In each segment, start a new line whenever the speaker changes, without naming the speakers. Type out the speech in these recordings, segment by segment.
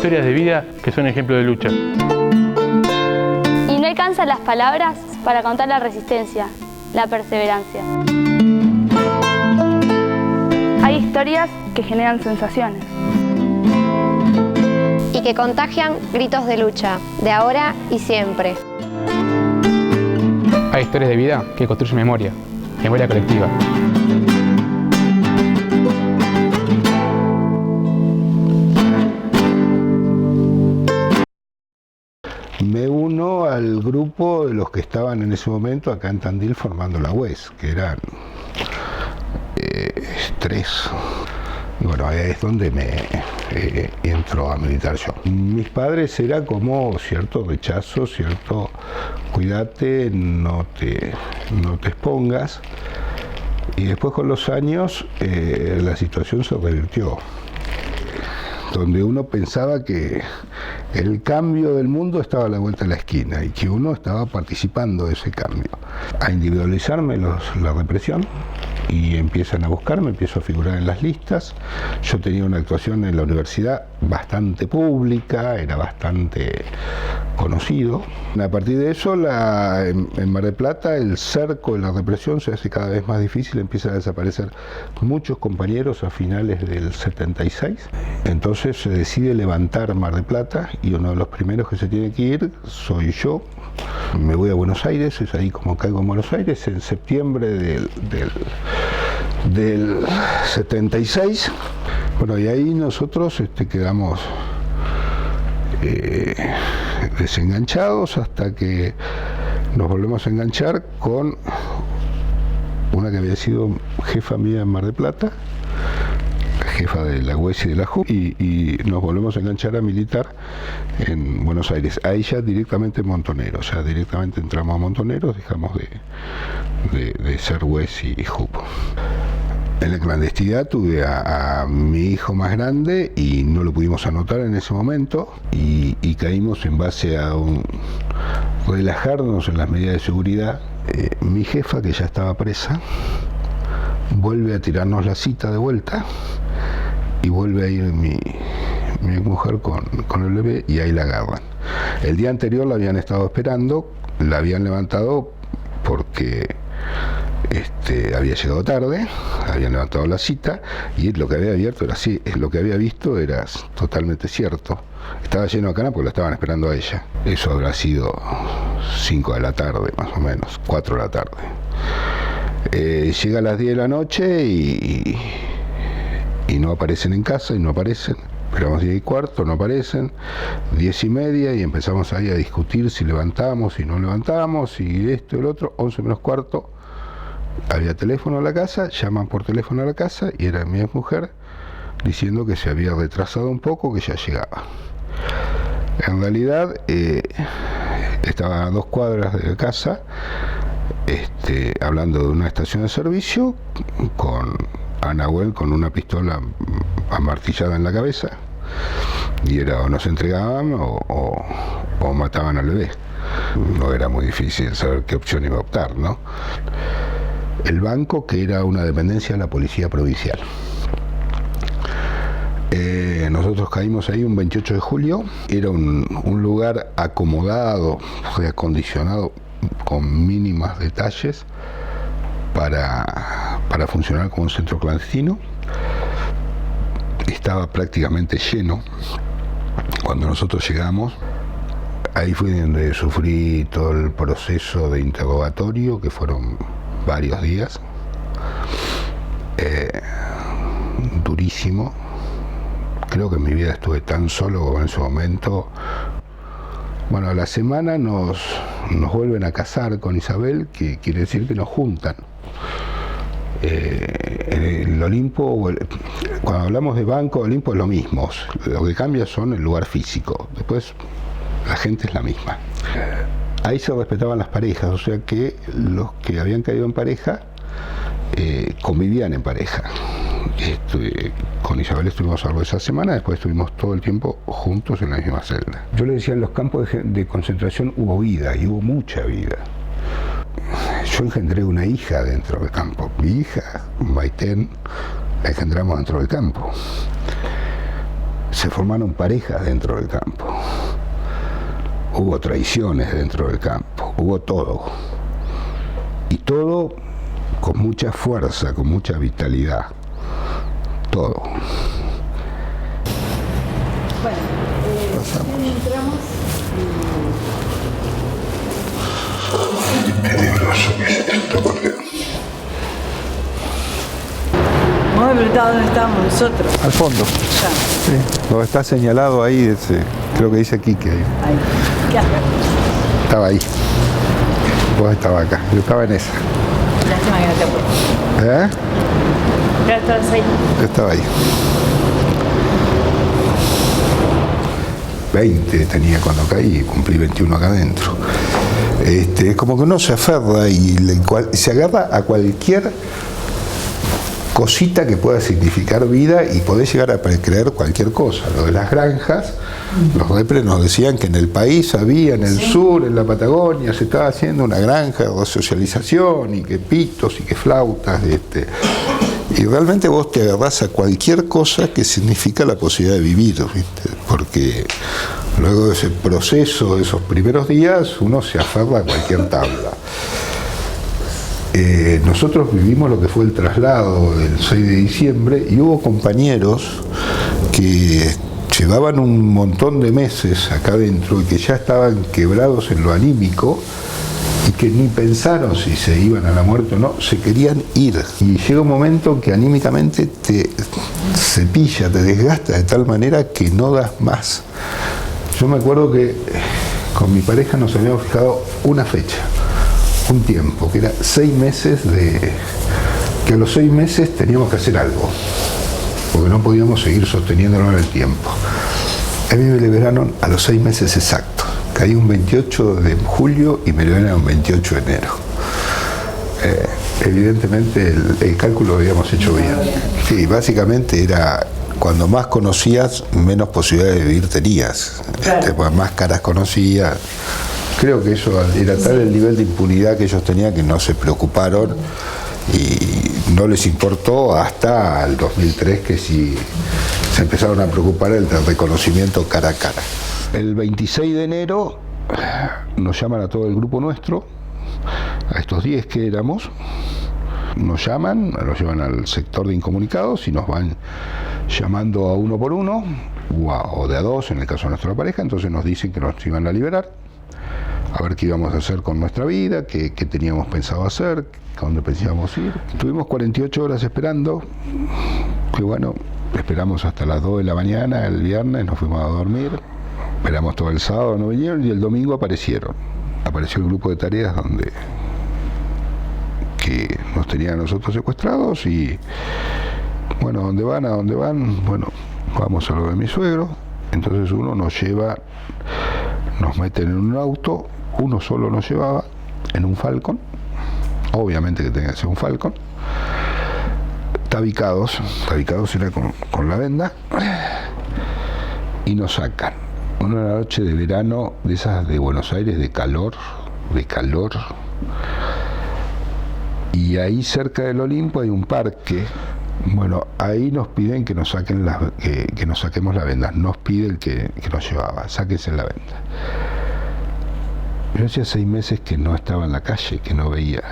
historias de vida que son ejemplo de lucha.
Y no alcanzan las palabras para contar la resistencia, la perseverancia.
Hay historias que generan sensaciones.
Y que contagian gritos de lucha, de ahora y siempre.
Hay historias de vida que construyen memoria colectiva.
Me uno al grupo de los que estaban en ese momento acá en Tandil formando la UES, que eran 3. Y bueno, ahí es donde me entro a militar yo. Mis padres era como cierto rechazo, cierto cuídate, no te expongas. Y después con los años la situación se revirtió, donde uno pensaba que el cambio del mundo estaba a la vuelta de la esquina y que uno estaba participando de ese cambio. A individualizarme la represión y empiezan a buscarme, empiezo a figurar en las listas. Yo tenía una actuación en la universidad bastante pública, era bastante conocido. A partir de eso, en Mar del Plata, el cerco de la represión se hace cada vez más difícil, empiezan a desaparecer muchos compañeros a finales del 76. Entonces se decide levantar Mar del Plata y uno de los primeros que se tiene que ir soy yo. Me voy a Buenos Aires, es ahí como caigo en Buenos Aires, en septiembre del 76. Bueno, y ahí nosotros quedamos desenganchados hasta que nos volvemos a enganchar con una que había sido jefa mía en Mar del Plata, jefa de la UES y de la JUP, y nos volvemos a enganchar a militar en Buenos Aires. Ahí ya directamente en Montoneros, ya directamente entramos a Montoneros, dejamos de ser UES y JUP. En la clandestinidad tuve a mi hijo más grande y no lo pudimos anotar en ese momento y caímos en base a relajarnos en las medidas de seguridad. Mi jefa, que ya estaba presa, vuelve a tirarnos la cita de vuelta y vuelve a ir mi mujer con el bebé y ahí la agarran. El día anterior la habían estado esperando, la habían levantado porque había llegado tarde, habían levantado la cita y lo que había abierto era así, lo que había visto era totalmente cierto. Estaba lleno de canas porque la estaban esperando a ella. Eso habrá sido 5 de la tarde, más o menos, 4 de la tarde. Llega a las 10 de la noche y no aparecen en casa y no aparecen. Esperamos 10 y cuarto, no aparecen, 10 y media y empezamos ahí a discutir si levantamos, si no levantamos, y esto y el otro. 11 menos cuarto, había teléfono a la casa, llaman por teléfono a la casa y era mi mujer diciendo que se había retrasado un poco, que ya llegaba. En realidad estaba a 2 cuadras de la casa, hablando de una estación de servicio con Anahuel con una pistola amartillada en la cabeza y era o nos entregaban o mataban al bebé. No era muy difícil saber qué opción iba a optar, ¿no? El banco, que era una dependencia de la policía provincial. Nosotros caímos ahí un 28 de julio, era un lugar acomodado, reacondicionado, con mínimas detalles para funcionar como un centro clandestino. Estaba prácticamente lleno cuando nosotros llegamos. Ahí fue donde sufrí todo el proceso de interrogatorio, que fueron varios días, durísimo. Creo que en mi vida estuve tan solo como en ese momento. Bueno, a la semana nos vuelven a casar con Isabel, que quiere decir que nos juntan. El Olimpo, cuando hablamos de Banco Olimpo es lo mismo, lo que cambia son el lugar físico, después la gente es la misma. Ahí se respetaban las parejas, o sea que los que habían caído en pareja convivían en pareja. Con Isabel estuvimos algo esa semana, después estuvimos todo el tiempo juntos en la misma celda. Yo le decía, en los campos de concentración hubo vida, y hubo mucha vida. Yo engendré una hija dentro del campo. Mi hija, Maitén, la engendramos dentro del campo. se formaron parejas dentro del campo, hubo traiciones dentro del campo, hubo todo. Y todo con mucha fuerza, con mucha vitalidad. Todo.
Bueno, entramos
Peligroso que es esto, porque...
vamos a preguntar dónde estamos nosotros.
Al fondo.
Ya.
Sí. Donde está señalado ahí, creo que dice Quique ahí.
Ahí. ¿Qué haces?
Estaba ahí. Vos estabas acá. Yo estaba en esa.
Lástima que no te acuerdas. Ya estabas ahí.
Yo estaba ahí.
20 tenía cuando caí, cumplí 21 acá adentro. Es como que uno se aferra y se agarra a cualquier cosita que pueda significar vida y podés llegar a creer cualquier cosa. Lo de las granjas, los repres nos decían que en el país había, en el sur, en la Patagonia, se estaba haciendo una granja de resocialización y que pitos y que flautas. Y realmente vos te agarrás a cualquier cosa que significa la posibilidad de vivir, ¿viste? Porque luego de ese proceso, de esos primeros días, uno se aferra a cualquier tabla. Nosotros vivimos lo que fue el traslado del 6 de diciembre y hubo compañeros que llevaban un montón de meses acá adentro y que ya estaban quebrados en lo anímico y que ni pensaron si se iban a la muerte o no, se querían ir. Y llega un momento que anímicamente te cepilla, te desgasta de tal manera que no das más. Yo me acuerdo que con mi pareja nos habíamos fijado una fecha, un tiempo, que era 6 meses que a los 6 meses teníamos que hacer algo, porque no podíamos seguir sosteniéndolo en el tiempo. A mí me liberaron a los 6 meses exactos. Caí un 28 de julio y me liberaron un 28 de enero. Evidentemente el cálculo lo habíamos hecho bien. Sí, básicamente era cuando más conocías, menos posibilidades de vivir tenías. Claro. Más caras conocías. Creo que eso era tal el nivel de impunidad que ellos tenían que no se preocuparon y no les importó hasta el 2003 que sí se empezaron a preocupar del reconocimiento cara a cara. El 26 de enero nos llaman a todo el grupo nuestro, a estos 10 que éramos, nos llaman, nos llevan al sector de incomunicados y nos van llamando a uno por uno, o de a dos en el caso de nuestra pareja. Entonces nos dicen que nos iban a liberar, a ver qué íbamos a hacer con nuestra vida, qué teníamos pensado hacer, a dónde pensábamos ir. Estuvimos 48 horas esperando, que bueno, esperamos hasta las 2 de la mañana el viernes, nos fuimos a dormir, esperamos todo el sábado, no vinieron, y el domingo aparecieron. Apareció el grupo de tareas que nos tenían a nosotros secuestrados y bueno, ¿a dónde van? Bueno, vamos a lo de mi suegro. Entonces uno nos lleva, nos meten en un auto, uno solo nos llevaba en un Falcon, obviamente que tenía que ser un Falcon, tabicados era con la venda, y nos sacan. Una noche de verano, de esas de Buenos Aires, de calor, y ahí cerca del Olimpo hay un parque. Bueno, ahí nos piden que nos saquen que nos saquemos la venda. Nos pide el que nos llevaba, sáquense la venda. Yo hacía 6 meses que no estaba en la calle, que no veía.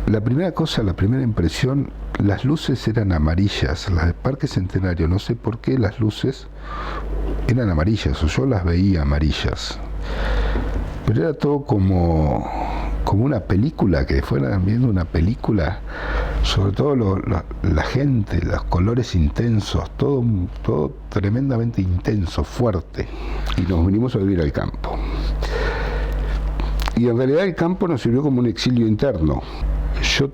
La primera impresión, las luces eran amarillas, las del Parque Centenario, no sé por qué las luces eran amarillas, o yo las veía amarillas. Pero era todo como una película, que fueran viendo una película, sobre todo la gente, los colores intensos, todo tremendamente intenso, fuerte. Y nos vinimos a vivir al campo. Y en realidad el campo nos sirvió como un exilio interno. Yo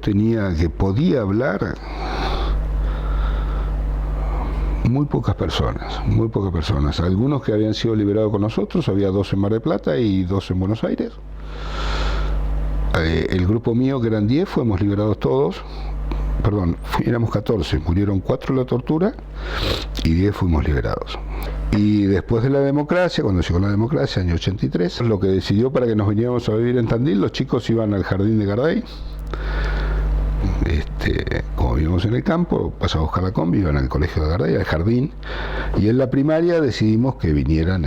podía hablar muy pocas personas. Algunos que habían sido liberados con nosotros, había 2 en Mar del Plata y 2 en Buenos Aires. El grupo mío, que eran 10, fuimos liberados todos. Perdón, éramos 14, murieron 4 en la tortura y 10 fuimos liberados. Y después de la democracia, cuando llegó la democracia, año 83, lo que decidió para que nos viniéramos a vivir en Tandil, los chicos iban al jardín de Garday. Como vivíamos en el campo, pasaba a buscar la combi, iban al colegio de Gardel, al jardín, y en la primaria decidimos que vinieran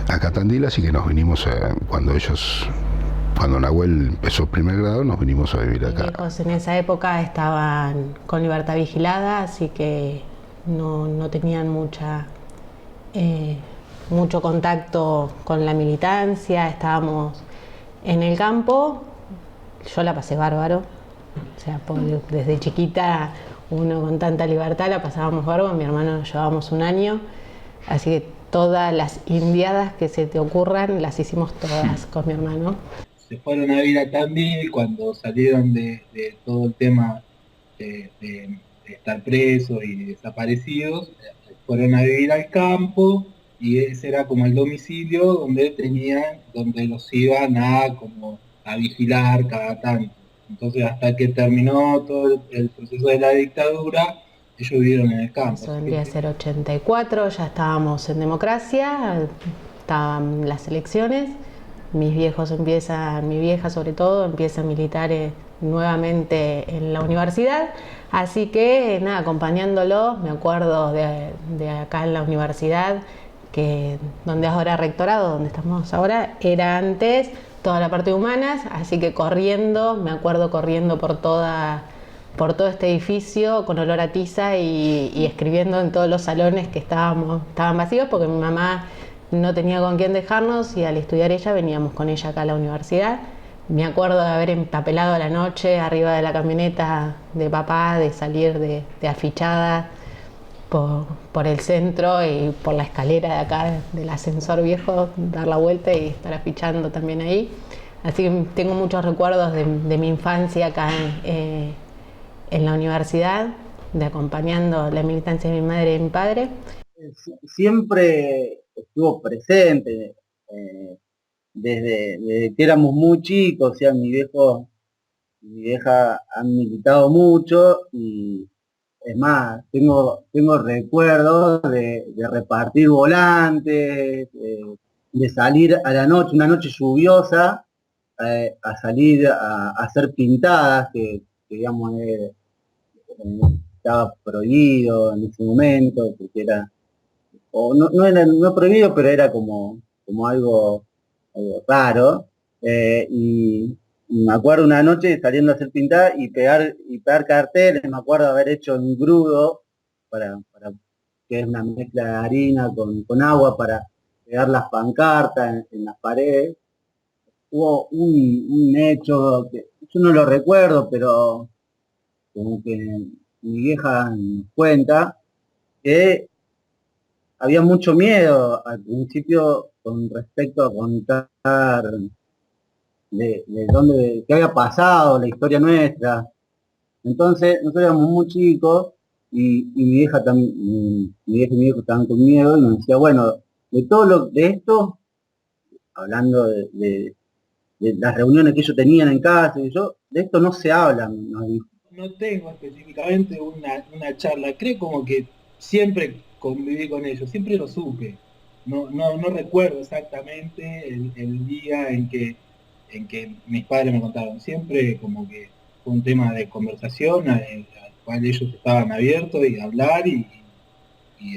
acá a Tandil, así que nos vinimos cuando Nahuel empezó primer grado, nos vinimos a vivir acá.
Mis hijos en esa época estaban con libertad vigilada, así que no tenían mucho contacto con la militancia, estábamos en el campo. Yo la pasé bárbaro, o sea, desde chiquita uno con tanta libertad la pasábamos bárbaro. Mi hermano llevábamos un año, así que todas las indiadas que se te ocurran las hicimos todas con mi hermano.
Se fueron a vivir a Tandil cuando salieron de todo el tema de estar presos y desaparecidos, fueron a vivir al campo y ese era como el domicilio donde los iban a vigilar cada tanto. Entonces hasta que terminó todo el proceso de la dictadura, ellos vivieron en el campo.
Eso vendría a ser 84, ya estábamos en democracia, estaban las elecciones, mi vieja sobre todo empieza a militar nuevamente en la universidad, así que nada, acompañándolos, me acuerdo de acá en la universidad, que donde ahora rectorado, donde estamos ahora, era antes toda la parte de humanas, así que me acuerdo corriendo por todo este edificio con olor a tiza y escribiendo en todos los salones que estaban vacíos porque mi mamá no tenía con quién dejarnos y al estudiar ella veníamos con ella acá a la universidad. Me acuerdo de haber empapelado a la noche arriba de la camioneta de papá, de salir de afichada por el centro y por la escalera de acá del ascensor viejo, dar la vuelta y estar afichando también ahí. Así que tengo muchos recuerdos de mi infancia acá en la universidad, de acompañando la militancia de mi madre y de mi padre.
Siempre estuvo presente, desde que éramos muy chicos, o sea, mi vieja han militado mucho y es más, tengo recuerdos de repartir volantes, de salir a la noche, una noche lluviosa, a salir a hacer pintadas, que digamos estaba prohibido en ese momento, porque era, o no era no prohibido, pero era como algo raro, y me acuerdo una noche saliendo a hacer pintadas y pegar carteles. Me acuerdo haber hecho un grudo, que es una mezcla de harina con agua para pegar las pancartas en las paredes. Hubo un hecho que yo no lo recuerdo, pero como que mi vieja nos cuenta que había mucho miedo al principio con respecto a contar de qué había pasado, la historia nuestra. Entonces nosotros éramos muy chicos y mi vieja y mi hijo estaban con miedo y nos decía, bueno, de esto, hablando de las reuniones que ellos tenían en casa, y de esto no se habla, nos dijo.
No tengo específicamente una charla, creo como que siempre conviví con ellos, siempre lo supe. No recuerdo exactamente el día en que mis padres me contaron, siempre como que fue un tema de conversación al cual ellos estaban abiertos y hablar y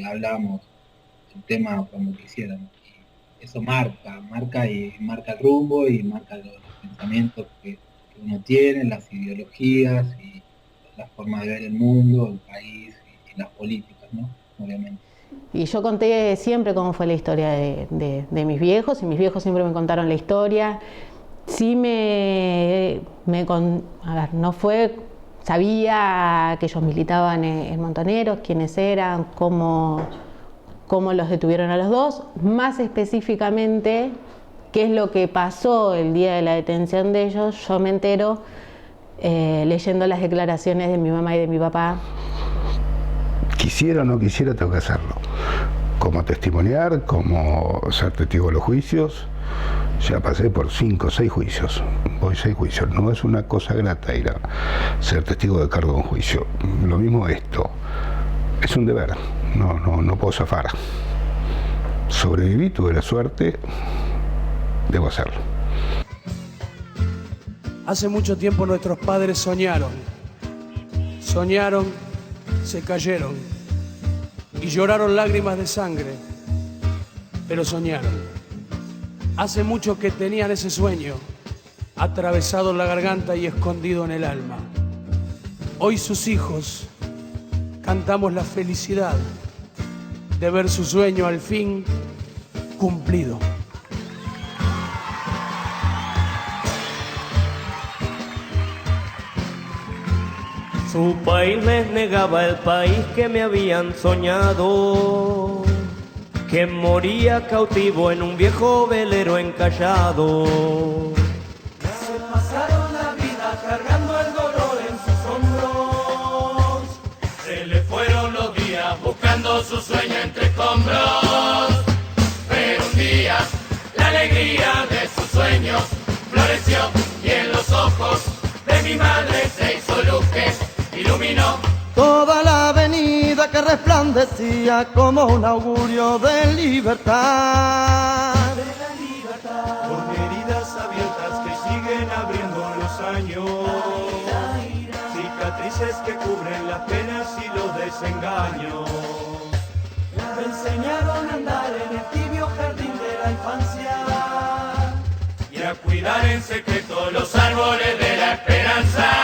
hablábamos el tema cuando quisieran. Y eso marca el rumbo y marca los pensamientos que uno tiene, las ideologías y la forma de ver el mundo, el país y las políticas, ¿no? Obviamente.
Y yo conté siempre cómo fue la historia de mis viejos, y mis viejos siempre me contaron la historia. Sí sabía que ellos militaban en Montoneros, quiénes eran, cómo los detuvieron a los dos, más específicamente qué es lo que pasó el día de la detención de ellos. Yo me entero leyendo las declaraciones de mi mamá y de mi papá.
Quisiera o no quisiera, tengo que hacerlo. Como testimoniar, como ser testigo de los juicios. Ya pasé por 5 o 6 juicios. Voy 6 juicios. No es una cosa grata ir a ser testigo de cargo de un juicio. Lo mismo esto. Es un deber. No puedo zafar. Sobreviví, tuve la suerte. Debo hacerlo.
Hace mucho tiempo nuestros padres soñaron Soñaron, se cayeron y lloraron lágrimas de sangre, pero soñaron. Hace mucho que tenían ese sueño, atravesado en la garganta y escondido en el alma. Hoy sus hijos cantamos la felicidad de ver su sueño al fin cumplido.
Su país les negaba el país que me habían soñado, que moría cautivo en un viejo velero encallado. Se pasaron la vida cargando el dolor en sus hombros, se le fueron los días buscando su sueño entre escombros. Pero un día la alegría de sus sueños floreció y en los ojos de mi madre se hizo luz que iluminó
toda la avenida que resplandecía como un augurio de libertad.
Por heridas abiertas que siguen abriendo los años, cicatrices que cubren las penas y los desengaños. Me enseñaron a andar en el tibio jardín de la infancia y a cuidar en secreto los árboles de la esperanza.